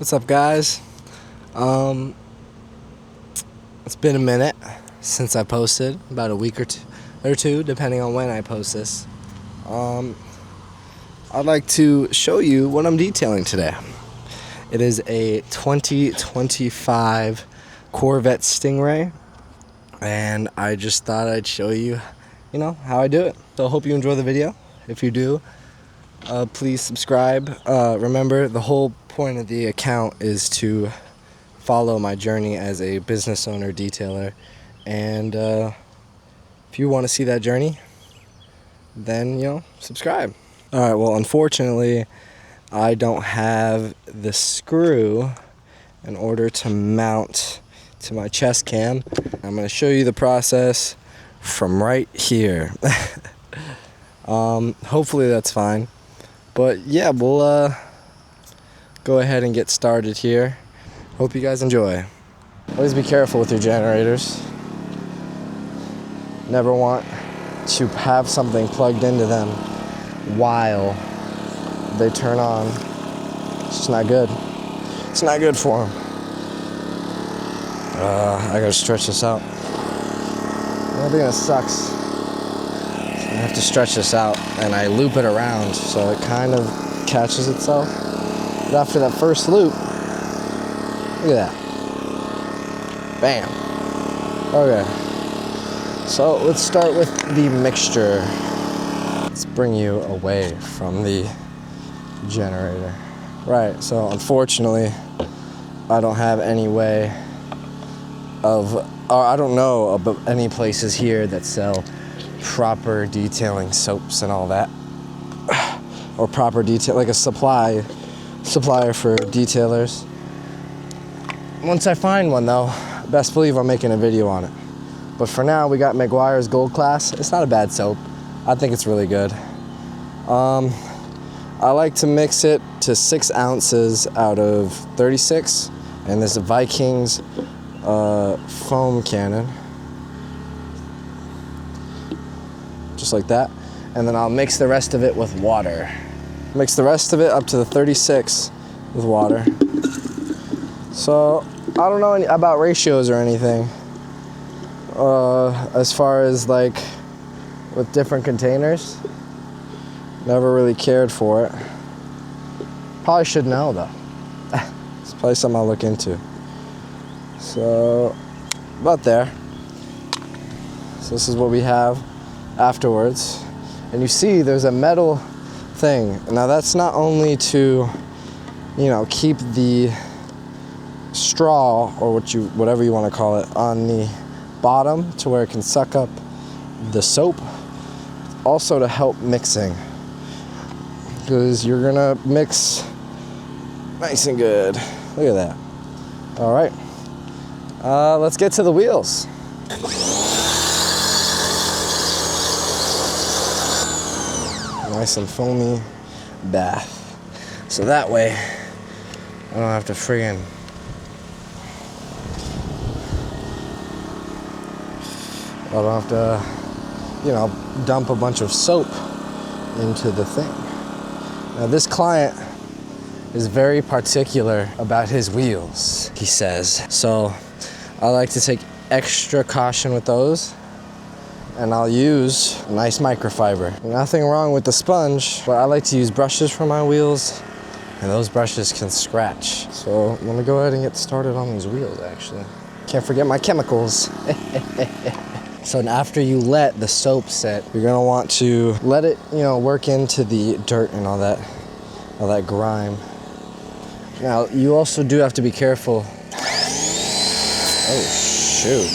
What's up, guys? It's been a minute since I posted, about a week or two, depending on when I post this. I'd like to show you what I'm detailing today. It is a 2025 Corvette Stingray, and I just thought I'd show you, how I do it. So I hope you enjoy the video. If you do, please subscribe. Remember, the whole point of the account is to follow my journey as a business owner detailer, and if you want to see that journey, then subscribe. Alright, well, unfortunately I don't have the screw in order to mount to my chest cam. I'm going to show you the process from right here. Hopefully that's fine. But yeah, we'll go ahead and get started here. Hope you guys enjoy. Always be careful with your generators. Never want to have something plugged into them while they turn on. It's just not good. It's not good for them. I gotta stretch this out. The only thing that sucks, I have to stretch this out and I loop it around so it kind of catches itself. But after that first loop, look at that. Bam. Okay. So let's start with the mixture. Let's bring you away from the generator. Right, so unfortunately, I don't have any way of, or I don't know about any places here that sell proper detailing soaps and all that. Or proper detail, like a supplier for detailers. Once I find one though, best believe I'm making a video on it. But for now, we got McGuire's Gold Class. It's not a bad soap. I think it's really good. I like to mix it to 6 ounces out of 36. And there's a Vikings foam cannon. Just like that. And then I'll mix the rest of it with water. Mix the rest of it up to the 36 with water. So, I don't know about ratios or anything. As far as like with different containers, never really cared for it. Probably should know though. It's probably something I'll look into. So about there. So this is what we have afterwards, and you see there's a metal thing. Now that's not only to keep the straw or whatever you want to call it on the bottom to where it can suck up the soap, also to help mixing, because you're gonna mix nice and good. Look at that. All right, let's get to the wheels. Nice and foamy bath, so that way I don't have to friggin' I don't have to, dump a bunch of soap into the thing. Now this client is very particular about his wheels, he says. So I like to take extra caution with those, and I'll use nice microfiber. Nothing wrong with the sponge, but I like to use brushes for my wheels, and those brushes can scratch. So I'm gonna go ahead and get started on these wheels, actually. Can't forget my chemicals. So after you let the soap set, you're gonna want to let it, work into the dirt and all that grime. Now, you also do have to be careful. Oh, shoot.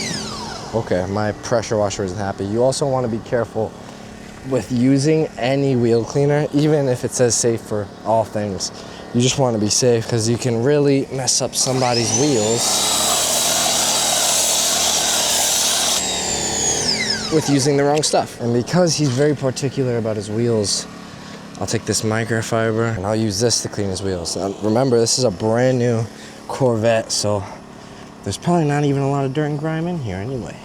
Okay, my pressure washer isn't happy. You also want to be careful with using any wheel cleaner, even if it says safe for all things. You just want to be safe, because you can really mess up somebody's wheels with using the wrong stuff. And because he's very particular about his wheels, I'll take this microfiber and I'll use this to clean his wheels. Now, remember, this is a brand new Corvette, so there's probably not even a lot of dirt and grime in here anyway.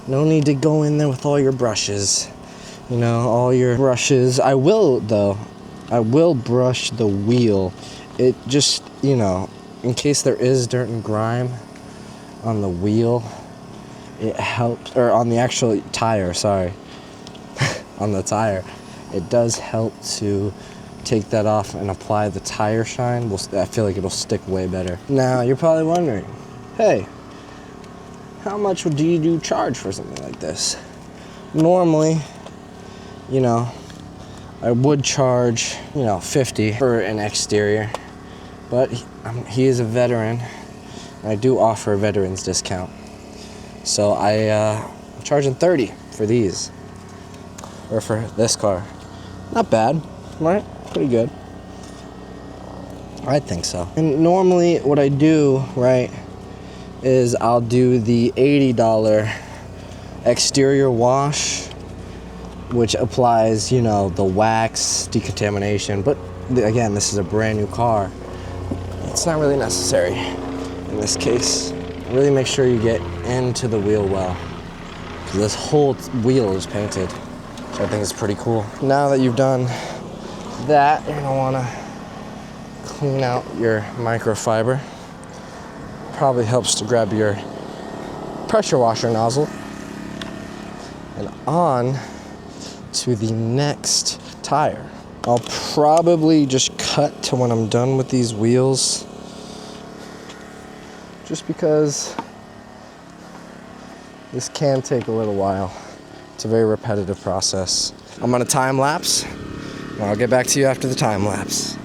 No need to go in there with all your brushes. All your brushes. I will, though. I will brush the wheel. It just, in case there is dirt and grime on the wheel, it helps, or on the actual tire, sorry, on the tire, it does help to take that off and apply the tire shine. I feel like it'll stick way better. Now, you're probably wondering, hey, how much do you charge for something like this? Normally, you know, I would charge, you know, $50 for an exterior, but he is a veteran, and I do offer a veteran's discount. So I'm charging $30 for these, or for this car. Not bad, right? Pretty good. I think so. And normally what I do, right, is I'll do the $80 exterior wash, which applies, you know, the wax, decontamination. But again, this is a brand new car. It's not really necessary in this case. Really make sure you get into the wheel well. This whole wheel is painted, which I think is pretty cool. Now that you've done that, you're gonna wanna clean out your microfiber. Probably helps to grab your pressure washer nozzle. And on to the next tire. I'll probably just cut to when I'm done with these wheels, just because this can take a little while. It's a very repetitive process. I'm on a time lapse, and I'll get back to you after the time lapse.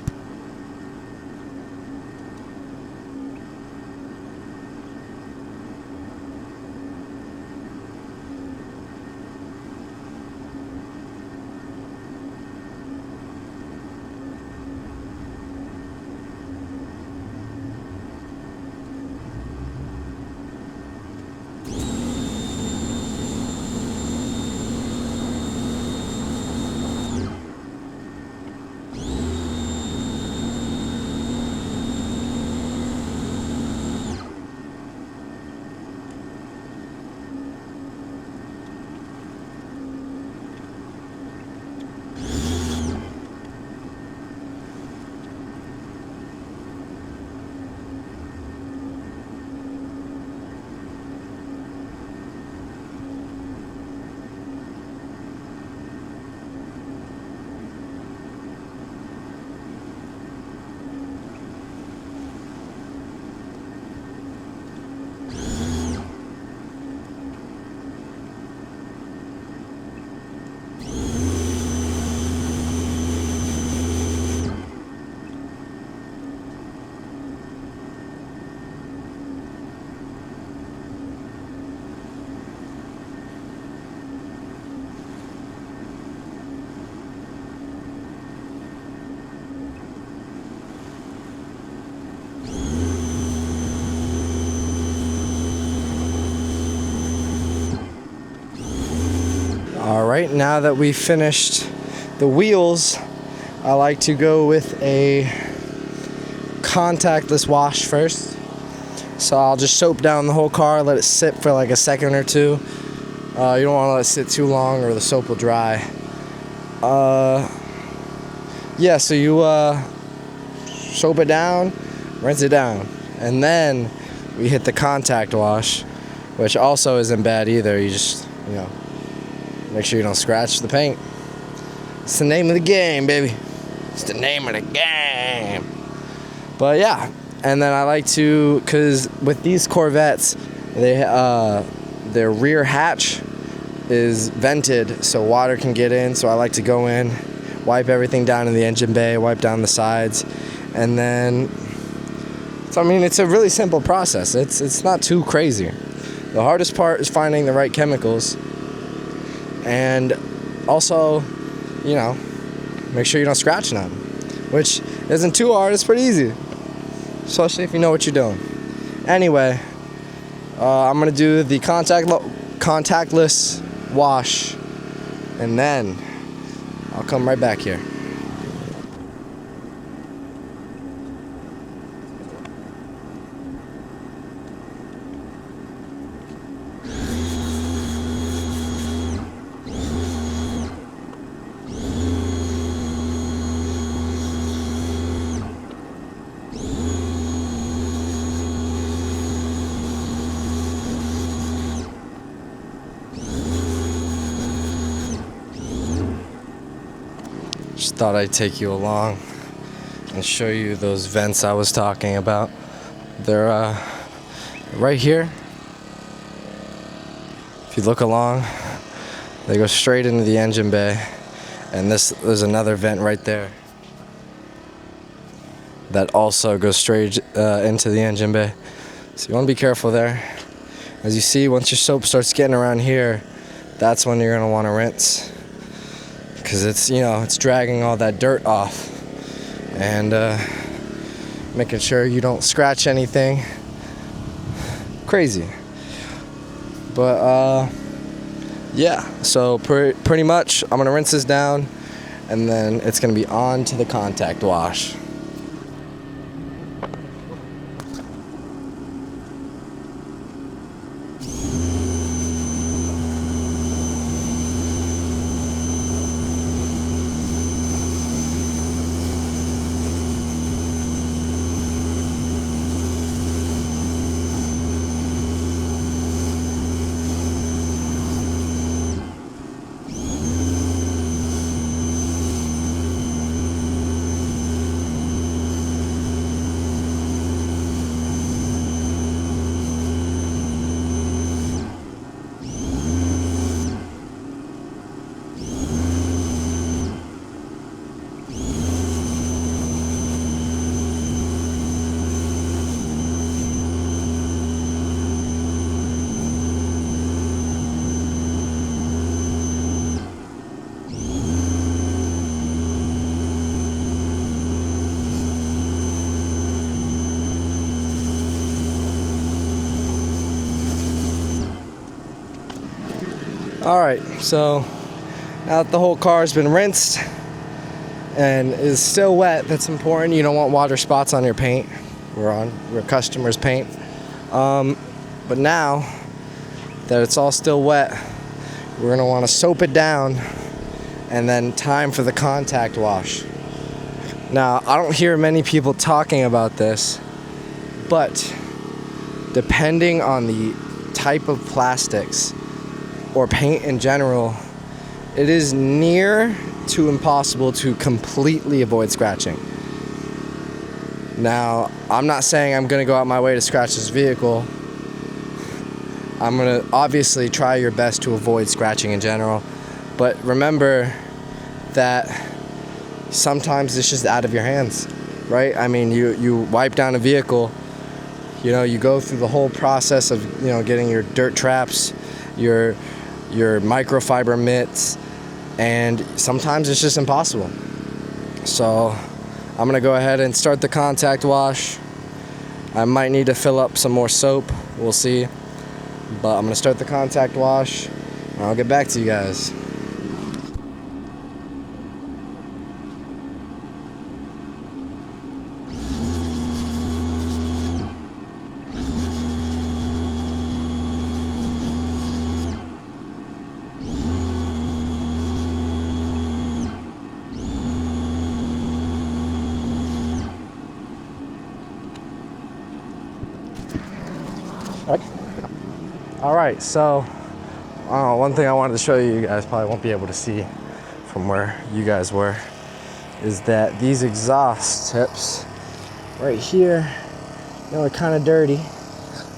All right, now that we've finished the wheels, I like to go with a contactless wash first. So I'll just soap down the whole car, let it sit for like a second or two. You don't want to let it sit too long or the soap will dry. Yeah, so you soap it down, rinse it down, and then we hit the contact wash, which also isn't bad either. You just, you know, make sure you don't scratch the paint. It's the name of the game, baby. It's the name of the game. But yeah, and then I like to, because with these Corvettes, they their rear hatch is vented so water can get in. So I like to go in, wipe everything down in the engine bay, wipe down the sides, and then, so I mean, it's a really simple process. It's not too crazy. The hardest part is finding the right chemicals. And also, you know, make sure you don't scratch none, which isn't too hard. It's pretty easy, especially if you know what you're doing. Anyway, I'm gonna do the contactless wash, and then I'll come right back here. Just thought I'd take you along and show you those vents I was talking about. They're right here. If you look along, they go straight into the engine bay, and there's another vent right there that also goes straight into the engine bay. So you want to be careful there. As you see, once your soap starts getting around here, that's when you're going to want to rinse, because it's dragging all that dirt off and making sure you don't scratch anything crazy. But yeah, so pretty much I'm going to rinse this down, and then it's going to be on to the contact wash. Alright, so now that the whole car has been rinsed and is still wet, that's important. You don't want water spots on your paint or on your customer's paint. But now that it's all still wet, we're going to want to soap it down, and then time for the contact wash. Now, I don't hear many people talking about this, but depending on the type of plastics or paint in general, it is near to impossible to completely avoid scratching. Now, I'm not saying I'm gonna go out my way to scratch this vehicle. I'm gonna obviously try your best to avoid scratching in general, but remember that sometimes it's just out of your hands, right? I mean, you wipe down a vehicle, you go through the whole process of, getting your dirt traps, your microfiber mitts, and sometimes it's just impossible. So I'm gonna go ahead and start the contact wash. I might need to fill up some more soap, we'll see, but I'm gonna start the contact wash and I'll get back to you guys. All right, so one thing I wanted to show you, you guys probably won't be able to see from where you guys were, is that these exhaust tips right here, are kind of dirty.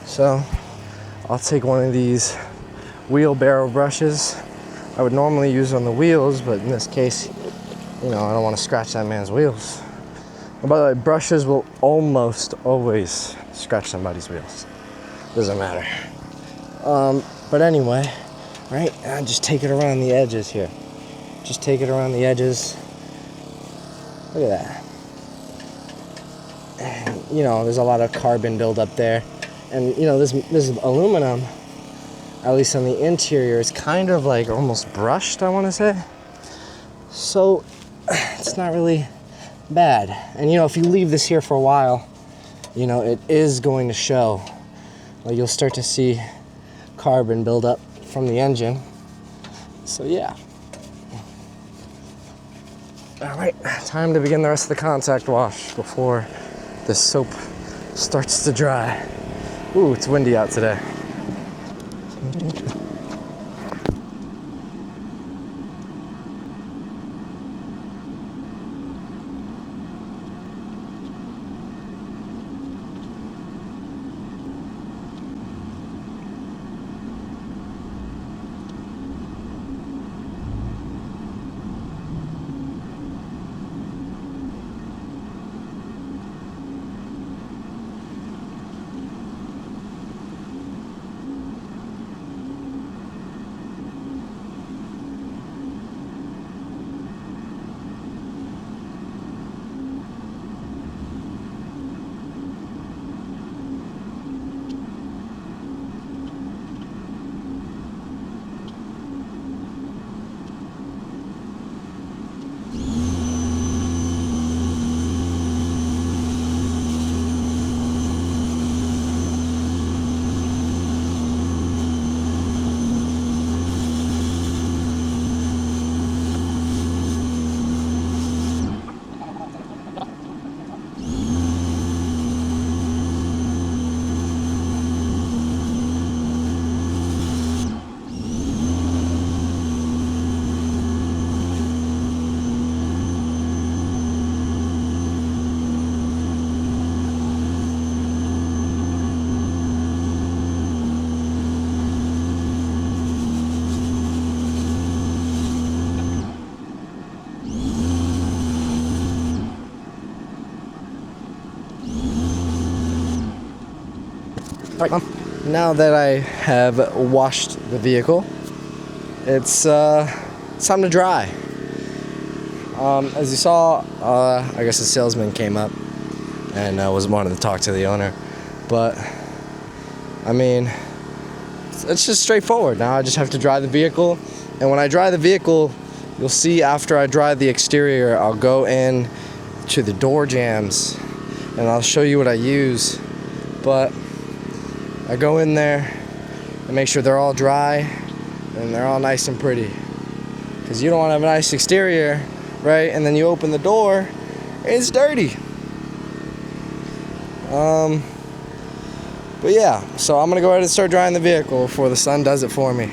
So I'll take one of these wheelbarrow brushes. I would normally use on the wheels, but in this case, I don't want to scratch that man's wheels. And by the way, brushes will almost always scratch somebody's wheels. Doesn't matter. But anyway, right, just take it around the edges here. Just take it around the edges. Look at that. And, there's a lot of carbon buildup there. And, this aluminum, at least on the interior, is kind of like almost brushed, I want to say. So, it's not really bad. And, if you leave this here for a while, it is going to show. Like, you'll start to see carbon build up from the engine. So yeah. All right, time to begin the rest of the contact wash before the soap starts to dry. Ooh, it's windy out today. All right, Mom. Now that I have washed the vehicle, it's time to dry. As you saw, I guess the salesman came up and was wanting to talk to the owner. But, I mean, it's just straightforward. Now I just have to dry the vehicle. And when I dry the vehicle, you'll see after I dry the exterior, I'll go in to the door jambs and I'll show you what I use. But I go in there and make sure they're all dry and they're all nice and pretty. Because you don't want to have a nice exterior, right? And then you open the door and it's dirty. But yeah, so I'm gonna go ahead and start drying the vehicle before the sun does it for me.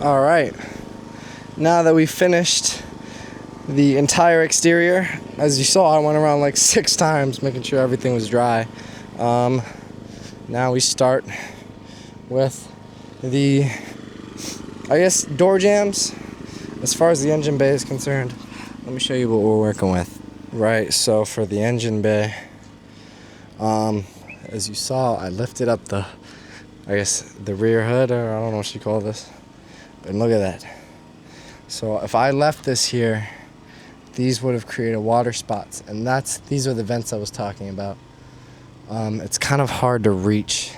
All right, now that we finished the entire exterior, as you saw, I went around like 6 times making sure everything was dry. Now we start with the, I guess, door jambs. As far as the engine bay is concerned, let me show you what we're working with. Right, so for the engine bay, as you saw, I lifted up the, I guess, the rear hood, or I don't know what you call this. And look at that. So if I left this here, these would have created water spots, and these are the vents I was talking about. It's kind of hard to reach,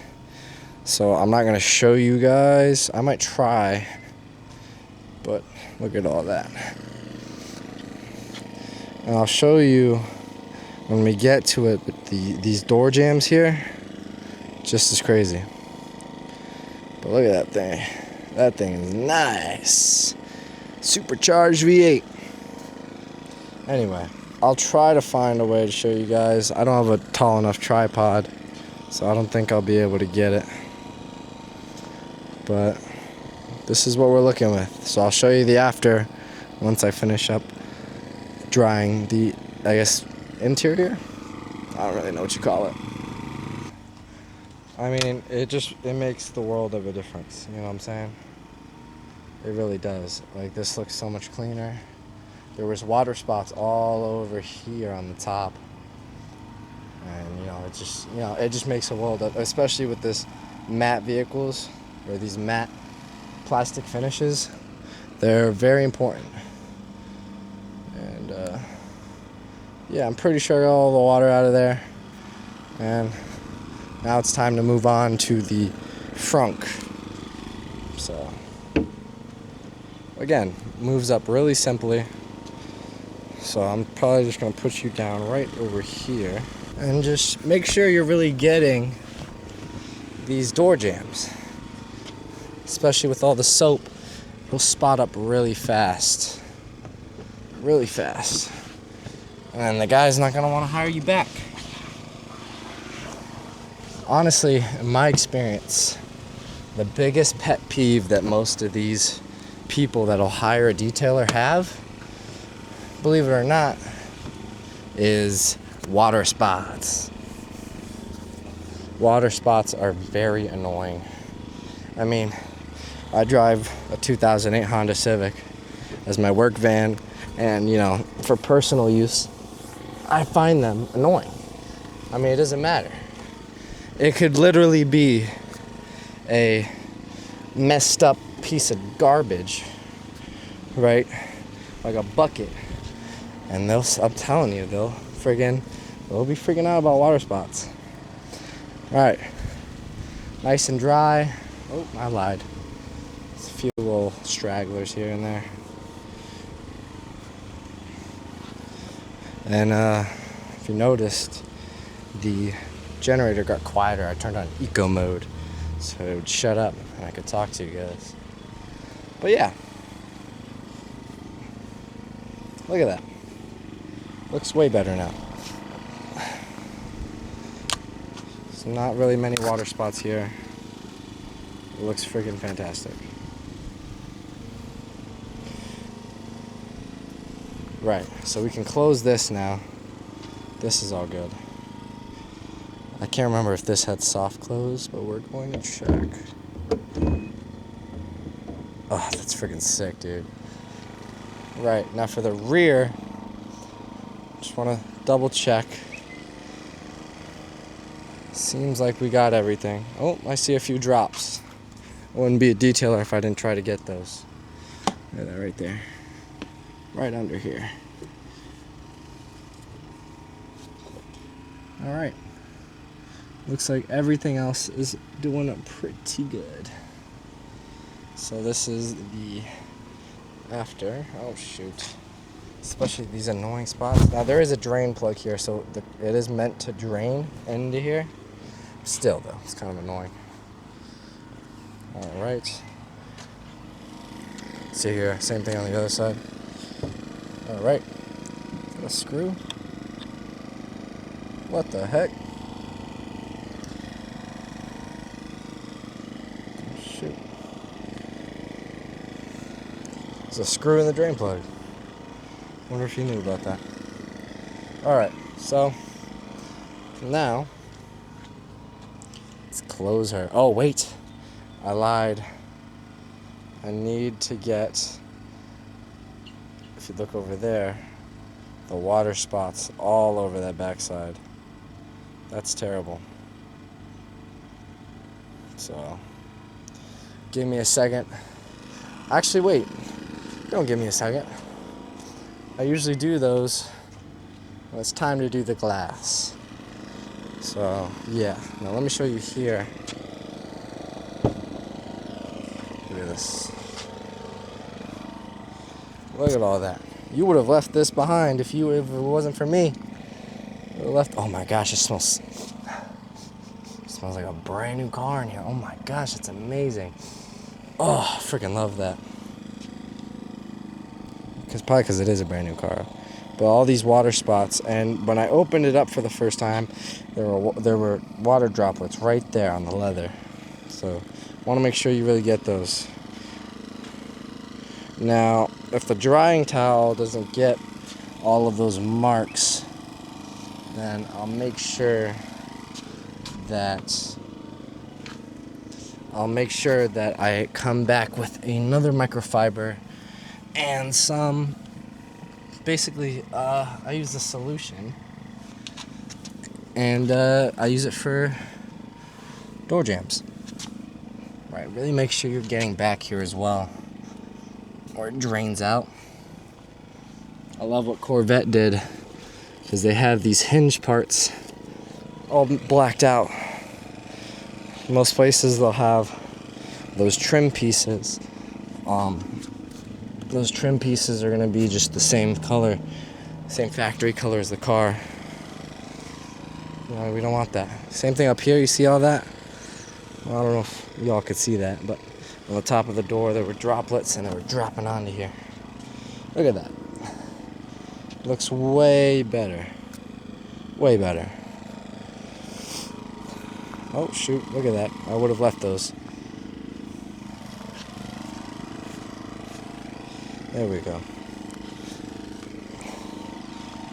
so I'm not gonna show you guys. I might try, but look at all that. And I'll show you when we get to it with these door jambs here. Just as crazy. But look at that thing. That thing is nice. Supercharged V8. Anyway, I'll try to find a way to show you guys. I don't have a tall enough tripod, so I don't think I'll be able to get it. But this is what we're looking with. So I'll show you the after once I finish up drying the, I guess, interior? I don't really know what you call it. I mean, it makes the world of a difference, you know what I'm saying? It really does. Like, this looks so much cleaner. There was water spots all over here on the top. And, it just makes a world of, especially with this matte vehicles, or these matte plastic finishes. They're very important. And, yeah, I'm pretty sure I got all the water out of there. And now it's time to move on to the frunk. So, again, moves up really simply. So I'm probably just gonna put you down right over here and just make sure you're really getting these door jambs. Especially with all the soap, it'll spot up really fast. Really fast. And the guy's not gonna wanna hire you back. Honestly, in my experience, the biggest pet peeve that most of these people that'll hire a detailer have, believe it or not, is water spots. Water spots are very annoying. I mean, I drive a 2008 Honda Civic as my work van, and for personal use, I find them annoying. I mean, it doesn't matter. It could literally be a messed up piece of garbage, right? Like a bucket. And I'm telling you, they'll be freaking out about water spots. All right, nice and dry. Oh, I lied. There's a few little stragglers here and there. And if you noticed, the generator got quieter. I turned on eco mode so it would shut up and I could talk to you guys. But yeah, look at that. Looks way better now. There's not really many water spots here. It looks freaking fantastic. Right, so we can close this now. This is all good. I can't remember if this had soft close, but we're going to check. Oh, that's freaking sick, dude. Right, now for the rear, just want to double check. Seems like we got everything. Oh, I see a few drops. I wouldn't be a detailer if I didn't try to get those. Look at that right there. Right under here. All right. Looks like everything else is doing it pretty good. So this is the after. Oh shoot. Especially these annoying spots. Now there is a drain plug here, so it is meant to drain into here. Still though, it's kind of annoying. All right. See here, same thing on the other side. All right. Is that a screw? What the heck? Shoot. There's a screw in the drain plug. Wonder if you knew about that. Alright, so now let's close her. Oh wait, I lied. I need to get, if you look over there, the water spots all over that backside. That's terrible. So give me a second. Actually, wait. Don't give me a second. I usually do those when it's time to do the glass. So, yeah. Now let me show you here. Look at this. Look at all that. You would have left this behind if it wasn't for me. You would have left. Oh my gosh, it smells like a brand new car in here. Oh my gosh, it's amazing. Oh, I freaking love that. Probably because it is a brand new car. but all these water spots. And when I opened it up for the first time, there were water droplets right there on the leather. So want to make sure you really get those. Now, if the drying towel doesn't get all of those marks, then I'll make sure that I come back with another microfiber and some, basically, I use the solution, and I use it for door jambs. Right, really make sure you're getting back here as well, or it drains out. I love what Corvette did, because they have these hinge parts all blacked out. Most places they'll have those trim pieces. Those trim pieces are going to be just the same color, same factory color as the car. No, we don't want that. Same thing up here, you see all that? Well, I don't know if y'all could see that, but on the top of the door there were droplets and they were dropping onto here. Look at that. Looks way better. Way better. Oh shoot, look at that. I would have left those. There we go.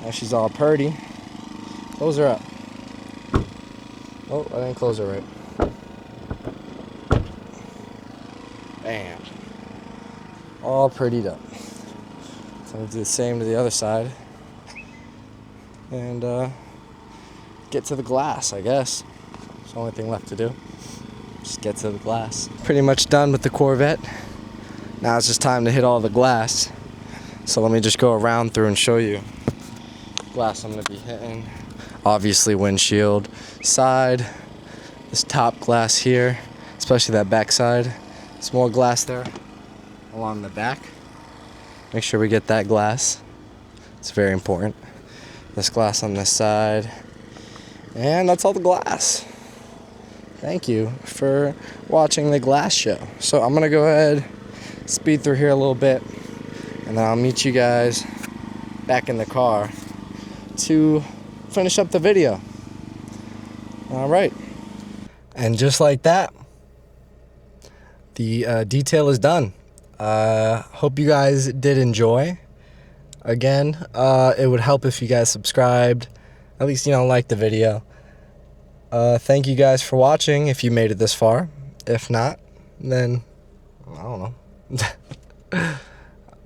Now she's all purty. Close her up. Oh, I didn't close her right. Bam. All prettied up. So I'm gonna do the same to the other side. And get to the glass, I guess. It's the only thing left to do. Just get to the glass. Pretty much done with the Corvette. Now it's just time to hit all the glass. So let me just go around through and show you. Glass I'm gonna be hitting. Obviously windshield, side, this top glass here, especially that back side. There's more glass there along the back. Make sure we get that glass. It's very important. This glass on this side. And that's all the glass. Thank you for watching the glass show. So I'm gonna go ahead, speed through here a little bit, and then I'll meet you guys back in the car to finish up the video. All right. And just like that, the detail is done. Hope you guys did enjoy. Again, it would help if you guys subscribed, at least, like the video. Thank you guys for watching if you made it this far. If not, then I don't know.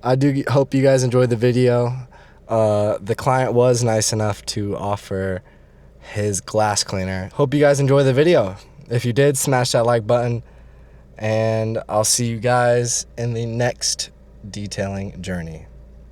I do hope you guys enjoyed the video. The client was nice enough to offer his glass cleaner. Hope you guys enjoyed the video. If you did, smash that like button, and I'll see you guys in the next detailing journey.